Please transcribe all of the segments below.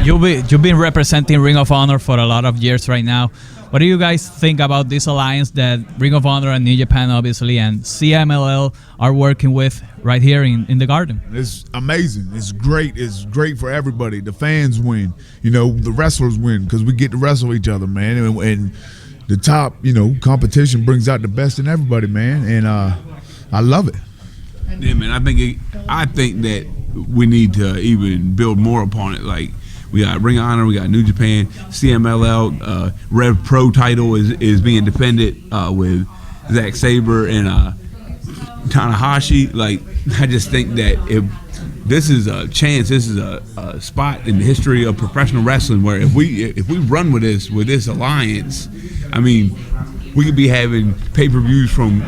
You've been representing Ring of Honor for a lot of years right now. What do you guys think about this alliance that Ring of Honor and New Japan, obviously, and CMLL are working with right here in the Garden? It's amazing. It's great. It's great for everybody. The fans win. You know, the wrestlers win because we get to wrestle each other, man. And the top, competition brings out the best in everybody, man. And I love it. Yeah, man. I think that we need to even build more upon it. Like, we got Ring of Honor, we got New Japan, CMLL, Rev Pro title is being defended with Zack Sabre and Tanahashi. Like, I just think that if this is a chance, this is a spot in the history of professional wrestling where if we run with this alliance, I mean, we could be having pay-per-views from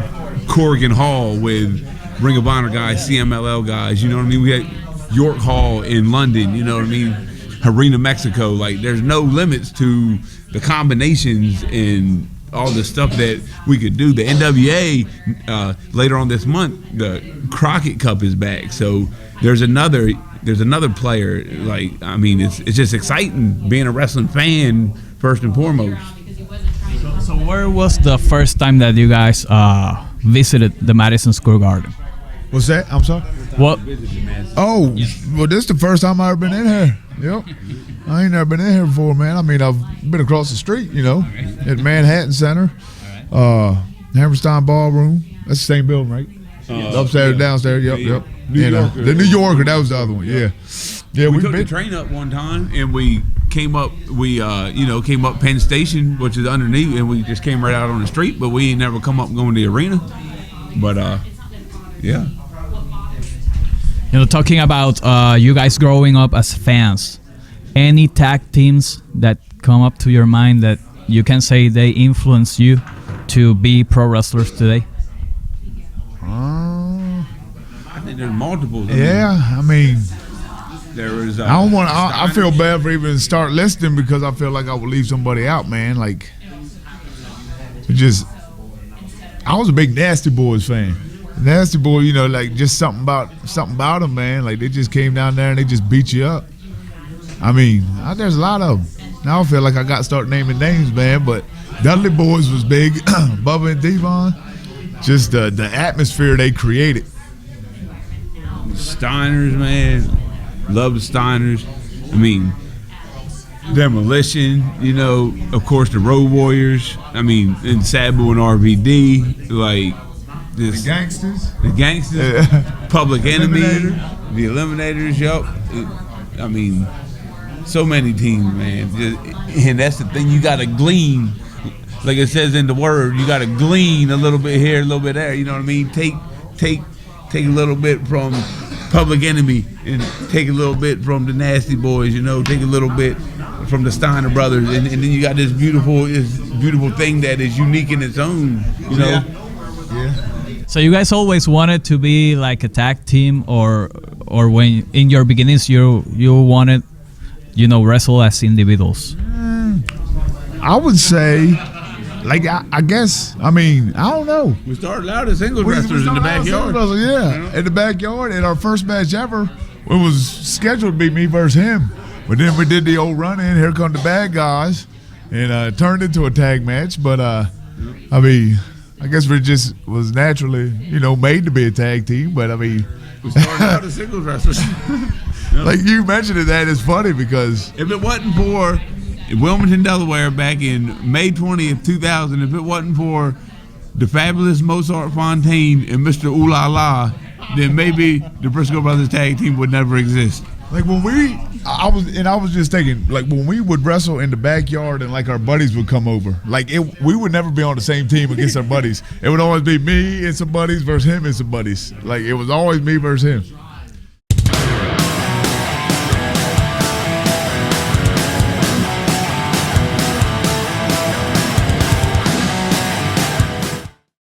Corrigan Hall with Ring of Honor guys, CMLL guys. You know what I mean? We had York Hall in London. You know what I mean? Arena, Mexico. Like, there's no limits to the combinations and all the stuff that we could do. The NWA later on this month, the Crockett Cup is back. So there's another player. Like, I mean, it's just exciting being a wrestling fan first and foremost. So where was the first time that you guys visited the Madison Square Garden? What's that? I'm sorry? What? Oh, well, this is the first time I've ever been in here. Yep. I ain't never been in here before, man. I mean, I've been across the street, at Manhattan Center, Hammerstein Ballroom. That's the same building, right? Upstairs, downstairs. Yep. The New Yorker, that was the other one. Yeah. We took the train up one time, and we came up. Came up Penn Station, which is underneath, and we just came right out on the street. But we ain't never come up going to the arena. But yeah. Talking about you guys growing up as fans, any tag teams that come up to your mind that you can say they influence you to be pro wrestlers today? I think there's multiple. I mean, there is. I feel bad for even start listing because I feel like I would leave somebody out, man. Like, I was a big Nasty Boys fan. Nasty Boy, like just something about them, man. Like, they just came down there and they just beat you up. I mean, there's a lot of them. Now I feel like I got to start naming names, man. But Dudley Boys was big. Bubba and Devon, just the atmosphere they created. Steiners, man, love the Steiners. I mean, Demolition. Of course the Road Warriors. I mean, and Sabu and RVD, like. The gangsters, Public Enemy, the Eliminators, yup. I mean, so many teams, man. And that's the thing, you got to glean, like it says in the word, you got to glean a little bit here, a little bit there. You know what I mean? Take a little bit from Public Enemy and take a little bit from the Nasty Boys. Take a little bit from the Steiner brothers, and then you got this beautiful thing that is unique in its own. Yeah. So you guys always wanted to be like a tag team, or when in your beginnings you wanted, wrestle as individuals? I would say, like, I guess, I mean, I don't know. We started out as singles wrestlers in the backyard. In the backyard. And our first match ever, it was scheduled to be me versus him. But then we did the old run-in, here come the bad guys, and it turned into a tag match. But, I mean, I guess we just was naturally, made to be a tag team. But, I mean, we started out as singles wrestlers. Like you mentioned that, it's funny because if it wasn't for Wilmington, Delaware, back in May 20th, 2000, if it wasn't for the fabulous Mozart Fontaine and Mr. Ooh La La, then maybe the Briscoe Brothers tag team would never exist. Like I was just thinking, like when we would wrestle in the backyard and like our buddies would come over, like we would never be on the same team against our buddies. It would always be me and some buddies versus him and some buddies. Like it was always me versus him.